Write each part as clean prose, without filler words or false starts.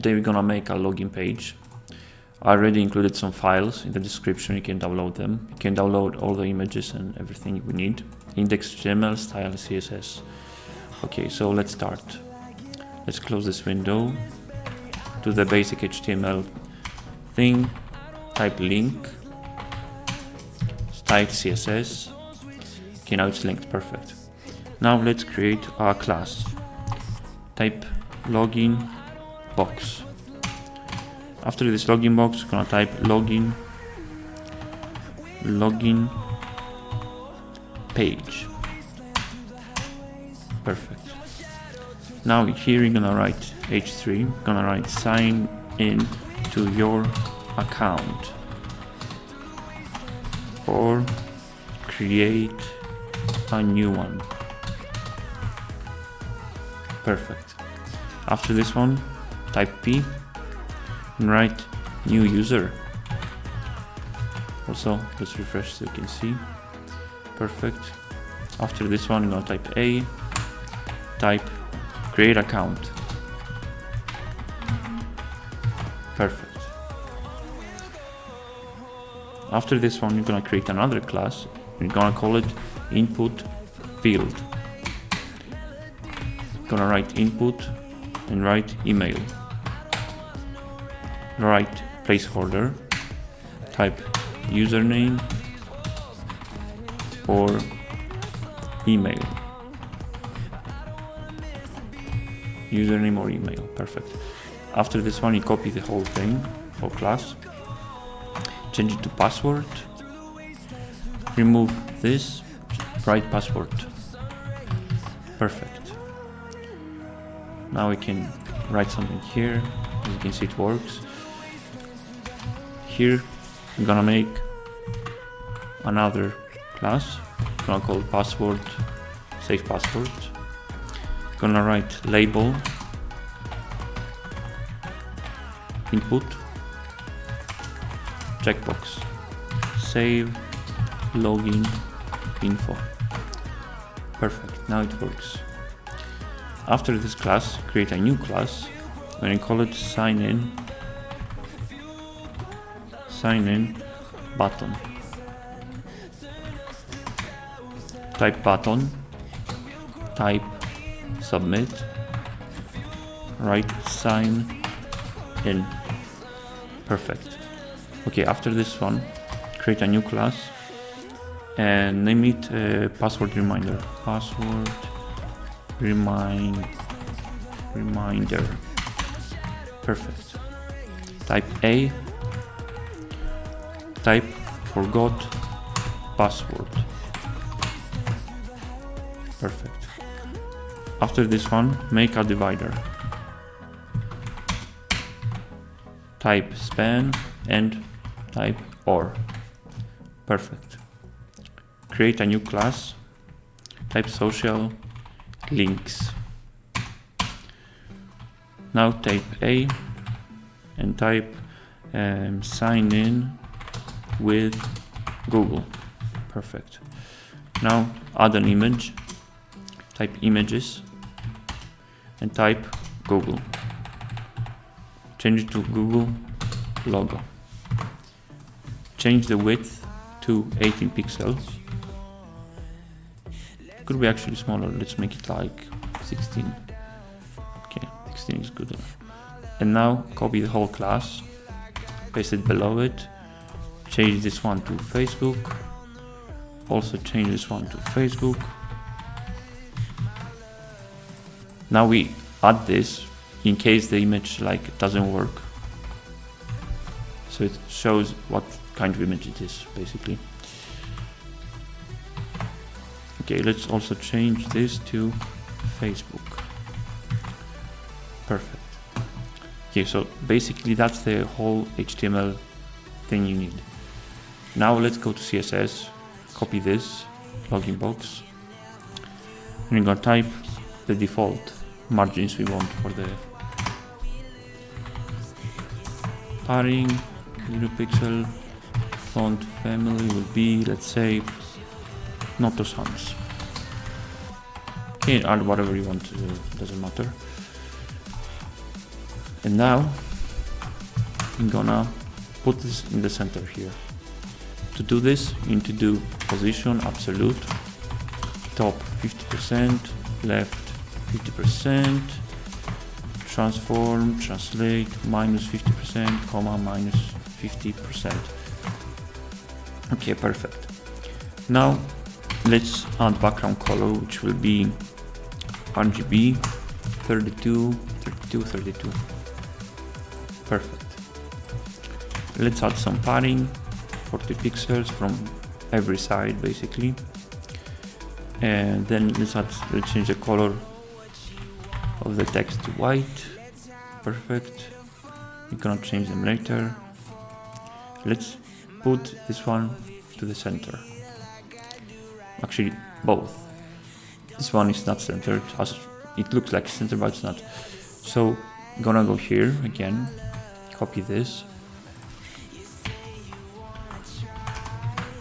Today we're gonna make a login page. I already included some files in the description, you can download them. You can download all the images and everything we need. Index HTML, style CSS. Okay, so let's start. Let's close this window. Do the basic HTML thing. Type link. Style CSS. Okay, now it's linked, perfect. Now let's create our class. Type login box. After this login box, we're gonna type login page. Perfect. Now here you're gonna write H3, gonna write sign in to your account or create a new one. Perfect. After this one, type P and write new user. Also, let's refresh so you can see. Perfect. After this one, I'm gonna type A, type create account. Perfect. After this one, you're gonna create another class. You're gonna call it input field. Gonna write input and write email. Write placeholder. Type username or email. Username or email. Perfect. After this one, you copy the whole thing, whole class. Change it to password. Remove this. Write password. Perfect. Now we can write something here. As you can see, it works. Here, I'm gonna make another class. I'm gonna call it password, save password. Gonna write label, input, checkbox, save, login, info. Perfect, now it works. After this class, create a new class. I'm gonna call it sign in button. Type button, type submit, write sign in. Perfect. Okay, after this one, create a new class and name it password reminder. Password reminder. Perfect. Type A, type forgot password. Perfect. After this one, make a divider. Type span and type or. Perfect. Create a new class. Type social links. Now type A and type sign in with Google. Perfect. Now add an image. Type images and type Google. Change it to Google logo. Change the width to 18 pixels. Could be actually smaller. Let's make it like 16. Okay, 16 is good enough. And now copy the whole class, paste it below it. Change this one to Facebook. Also change this one to Facebook. Now we add this in case the image doesn't work. So it shows what kind of image it is, basically. Okay, let's also change this to Facebook. Perfect. Okay, so basically that's the whole HTML thing you need. Now let's go to CSS, copy this login box, and we're gonna type the default margins we want for the padding, 0 pixel, font family will be, let's say, Noto Sans. Okay, add whatever you want, doesn't matter. And now I'm gonna put this in the center here. To do this, you need to do position absolute, top 50%, left 50%, transform, translate, minus 50%, comma, minus 50%. Okay, perfect. Now let's add background color, which will be RGB 32, 32, 32. Perfect. Let's add some padding, 40 pixels from every side basically. And then let's change the color of the text to white. Perfect. We're gonna change them later. Let's put this one to the center. Actually, both. This one is not centered, as it looks like center, but it's not. So I'm gonna go here again, copy this,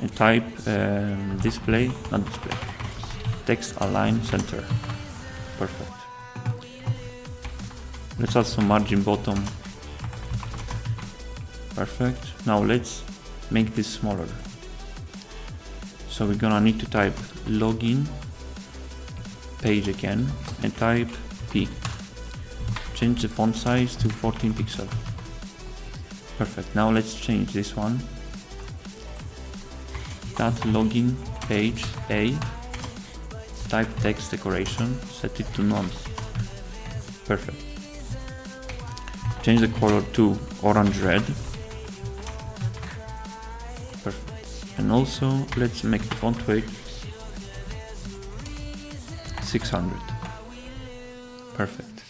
and type display, not display, text align center. Perfect. Let's add some margin bottom. Perfect. Now let's make this smaller. So we're gonna need to type login page again and type P. Change the font size to 14 pixel. Perfect. Now let's change this one. That login page A. Type text decoration. Set it to none. Perfect. Change the color to orange red. Perfect. And also let's make the font weight 600. Perfect.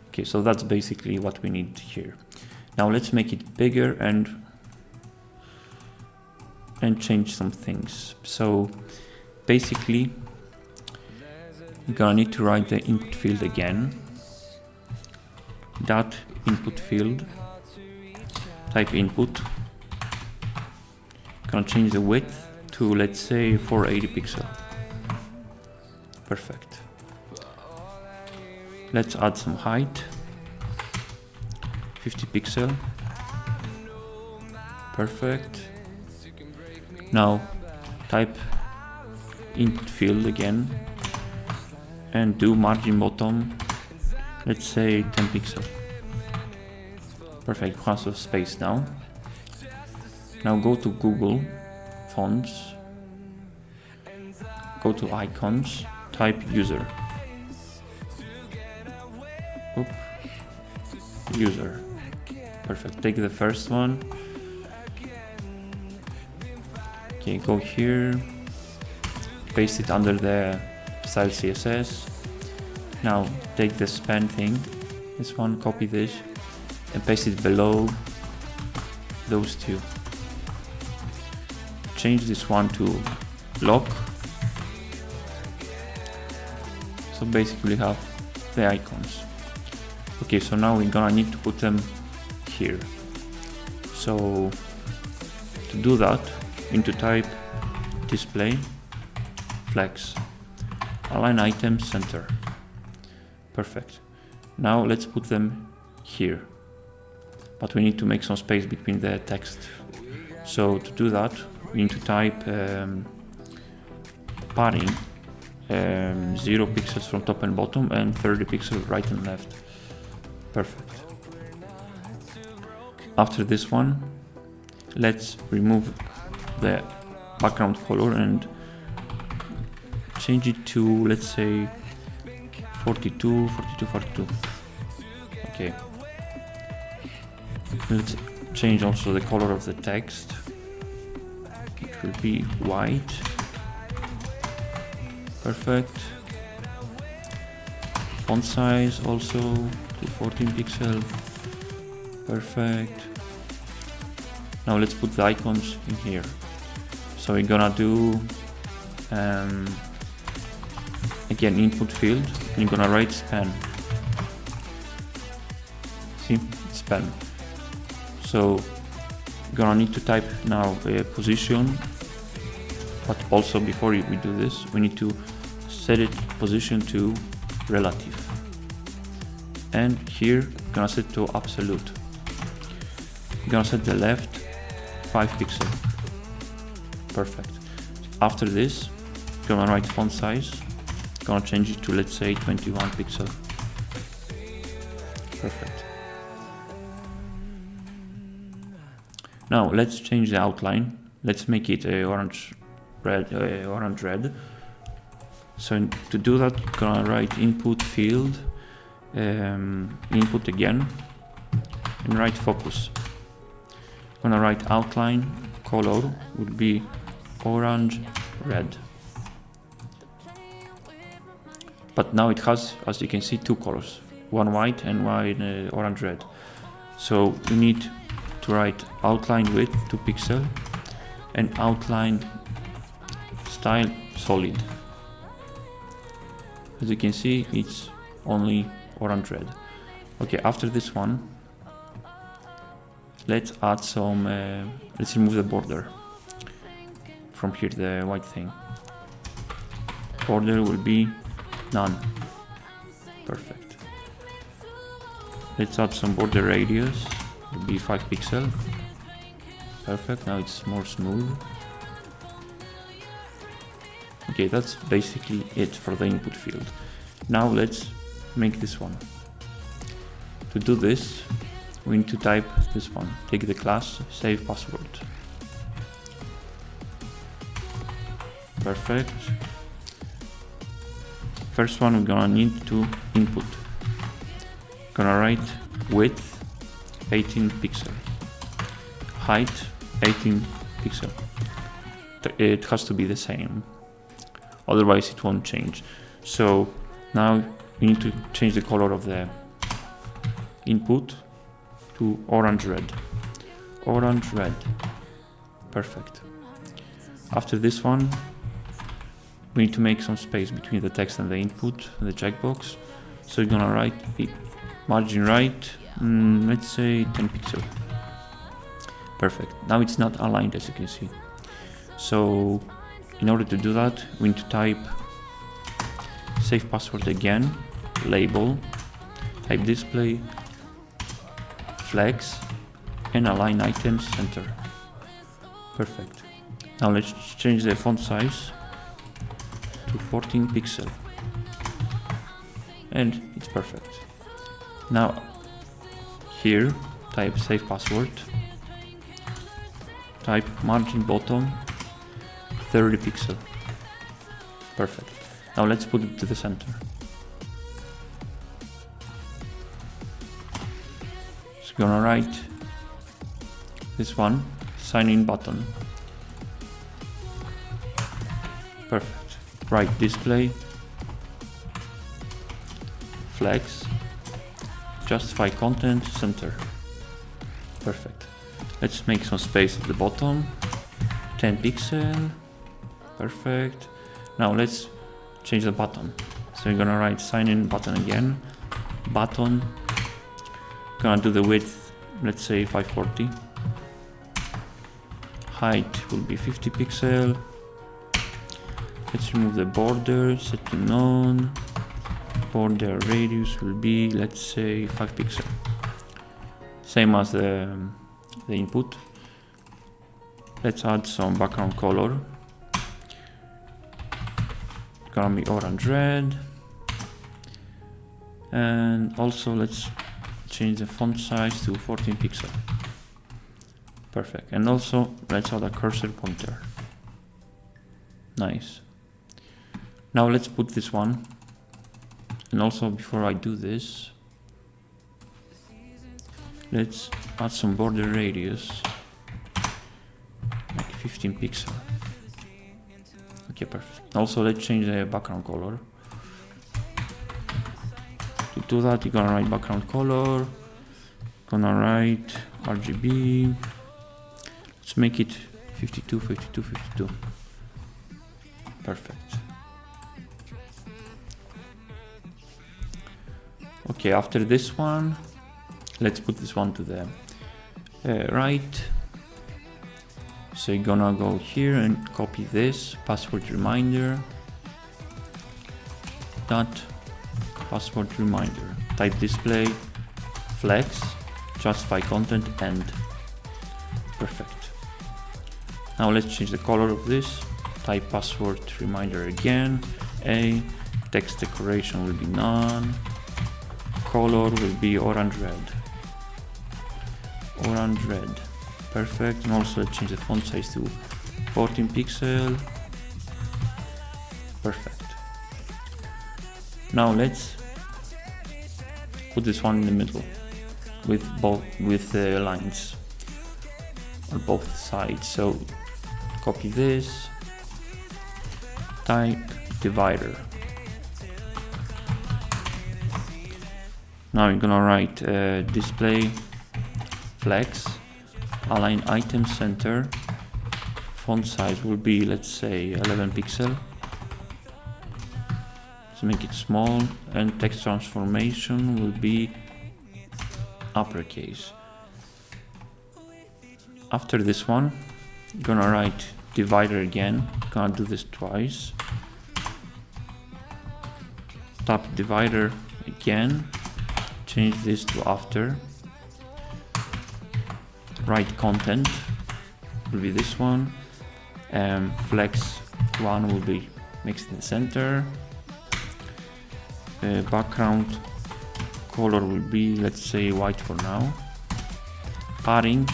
Okay, so that's basically what we need here. Now let's make it bigger and change some things. So basically you're gonna need to write the input field again. That input field, type input. Gonna change the width to, let's say, 480 pixel. Perfect. Let's add some height, 50 pixel. Perfect. Now type input field again and do margin bottom, let's say 10 pixel. Perfect. Lots of space now. Now go to Google Fonts, go to icons, type user. Oop. User. Perfect. Take the first one. Okay, go here, paste it under the style CSS. Now take the span thing, this one, copy this and paste it below those two. Change this one to lock. So basically have the icons. Okay, so now we're gonna need to put them here. So to do that, we need to type display flex align items center. Perfect. Now let's put them here, but we need to make some space between the text. So to do that, we need to type padding 0 pixels from top and bottom and 30 pixels right and left. Perfect. After this one, let's remove the background color and change it to, let's say, 42, 42, 42. Okay. Let's change also the color of the text. It will be white. Perfect. Font size also to 14 pixel. Perfect. Now let's put the icons in here. So we're gonna do again input field and you're gonna write span. See, span. So you're gonna need to type now a position, but also before we do this, we need to set it position to relative. And here gonna set to absolute. Gonna set the left 5 pixel. Perfect. After this, gonna write font size. Gonna change it to, let's say, 21 pixel. Perfect. Now let's change the outline. Let's make it orange red. So to do that, gonna write input field, input again, and write focus. Gonna write outline color would be orange red. But now it has, as you can see, two colors, one white and one orange red. So we need to write outline width 2 pixel and outline style solid. As you can see, it's only orange red. Okay, after this one, let's add some, let's remove the border from here, the white thing. Border will be none. Perfect. Let's add some border radius, will be 5 pixel. Perfect, now it's more smooth. Okay, that's basically it for the input field. Now let's make this one. To do this, we need to type this one. Take the class, save password. Perfect. First one, we're gonna need to input. Gonna write width 18 pixel, height 18 pixel. It has to be the same, otherwise it won't change. So now we need to change the color of the input to orange red. Orange red. Perfect. After this one, we need to make some space between the text and the input, the checkbox. So you're gonna write margin right, let's say 10 pixel. Perfect. Now it's not aligned, as you can see. So in order to do that, we need to type save password again, label, type display, flex, and align items center. Perfect. Now let's change the font size to 14 pixel, and it's perfect. Now here, type save password, type margin bottom 30 pixel. Perfect. Now let's put it to the center. So gonna write this one, sign in button. Perfect. Write display, flex, justify content, center. Perfect. Let's make some space at the bottom, 10 pixel. Perfect. Now let's change the button. So we're gonna write sign in button again, button. Gonna do the width, let's say 540. Height will be 50 pixel. Let's remove the border, set to none. Border radius will be, let's say, 5 pixel. Same as the input. Let's add some background color. It's gonna be orange red. And also let's change the font size to 14 pixel. Perfect. And also let's add a cursor pointer. Nice. Now let's put this one, and also before I do this, let's add some border radius, like 15 pixel. Okay, perfect. Also let's change the background color. To do that, you're gonna write background color, gonna write RGB, let's make it 52, 52, 52. Perfect. Okay, after this one, let's put this one to the right. So you're gonna go here and copy this password reminder. Dot password reminder. Type display, flex, justify content, and perfect. Now let's change the color of this. Type password reminder again. A text decoration will be none. Color will be orange red. Orange red. Perfect. And also let's change the font size to 14 pixel. Perfect. Now let's put this one in the middle with lines on both sides. So copy this, type divider. Now you're gonna write display flex, align item center, font size will be, let's say, 11 pixel. So make it small, and text transformation will be uppercase. After this one, I'm gonna write divider again. Gonna do this twice. Tap divider again. Change this to after. Write content will be this one. Flex one will be mixed in the center. Background color will be, let's say, white for now. Padding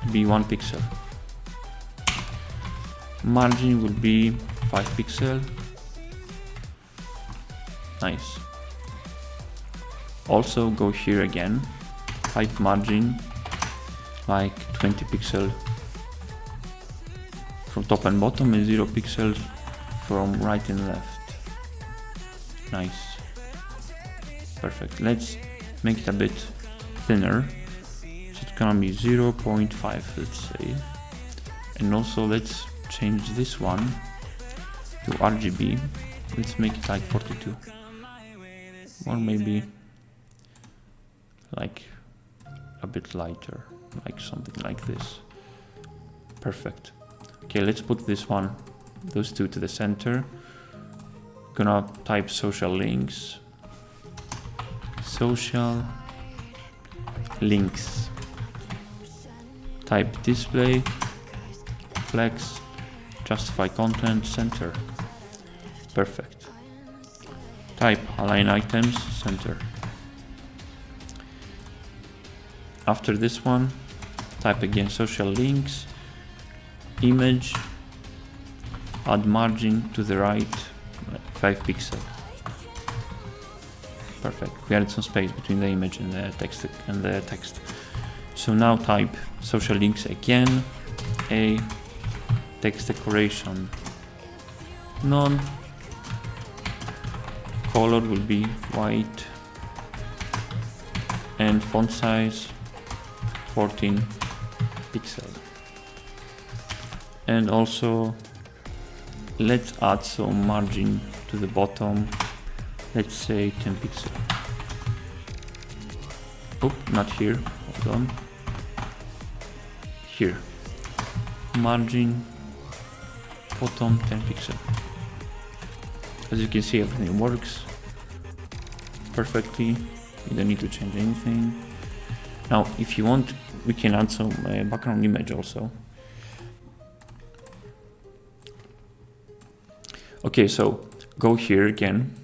will be 1 pixel. Margin will be 5 pixel. Nice. Also go here again, type margin like 20 pixel from top and bottom and 0 pixels from right and left. Nice. Perfect. Let's make it a bit thinner. So it's gonna be 0.5, let's say. And also let's change this one to RGB. Let's make it like 42. Or maybe like a bit lighter, like something like this. Perfect. Okay, let's put this one, those two to the center. Gonna type social links. Social links. Type display, flex, justify content, center. Perfect. Type align items, center. After this one, type again social links, image, add margin to the right, 5 pixel. Perfect. We added some space between the image and the text. So now type social links again, a text decoration, none. Color will be white and font size 14 pixel. And also let's add some margin to the bottom, let's say 10 pixel. Oh, not here, hold on. Here, margin bottom 10 pixel. As you can see, everything works perfectly. You don't need to change anything. Now, if you want, we can add some background image also. Okay, so go here again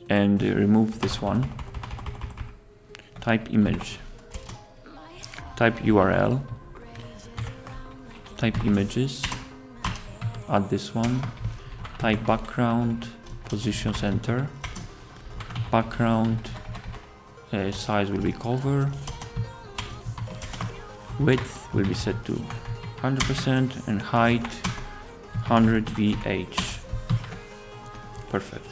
and remove this one. Type image, type URL, type images, add this one, type background, position center, background size will be cover, width will be set to 100% and height 100 VH. Perfect.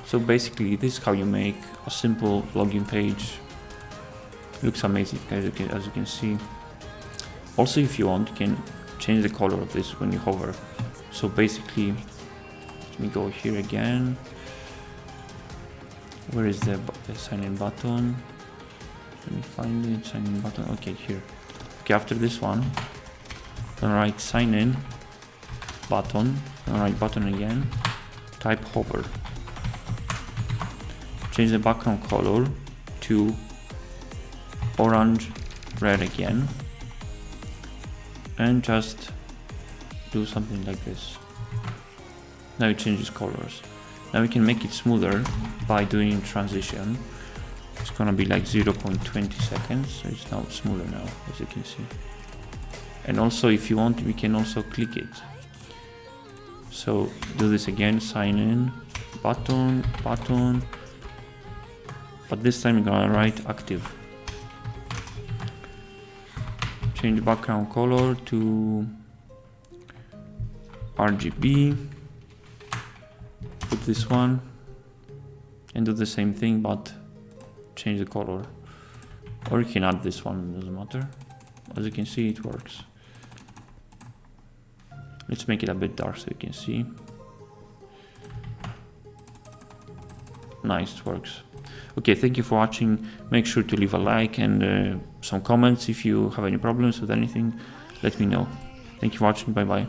So basically this is how you make a simple login page. Looks amazing as you can see. Also, if you want, you can change the color of this when you hover. So basically, let me go here again. Where is the sign in button? Let me find it, sign in button. Okay, here. Okay, after this one, I'm gonna write sign in button. I'm gonna write button again. Type hover. Change the background color to orange, red again, and just do something like this. Now it changes colors. Now we can make it smoother by doing transition. It's gonna be like 0.20 seconds, so it's now smoother now, as you can see. And also, if you want, we can also click it. So do this again, sign in, button, but this time we're gonna write active. Change background color to RGB, put this one, and do the same thing, but change the color. Or you can add this one, doesn't matter. As you can see, it works. Let's make it a bit dark so you can see. Nice, it works. Okay, thank you for watching. Make sure to leave a like and some comments. If you have any problems with anything, let me know. Thank you for watching. Bye bye.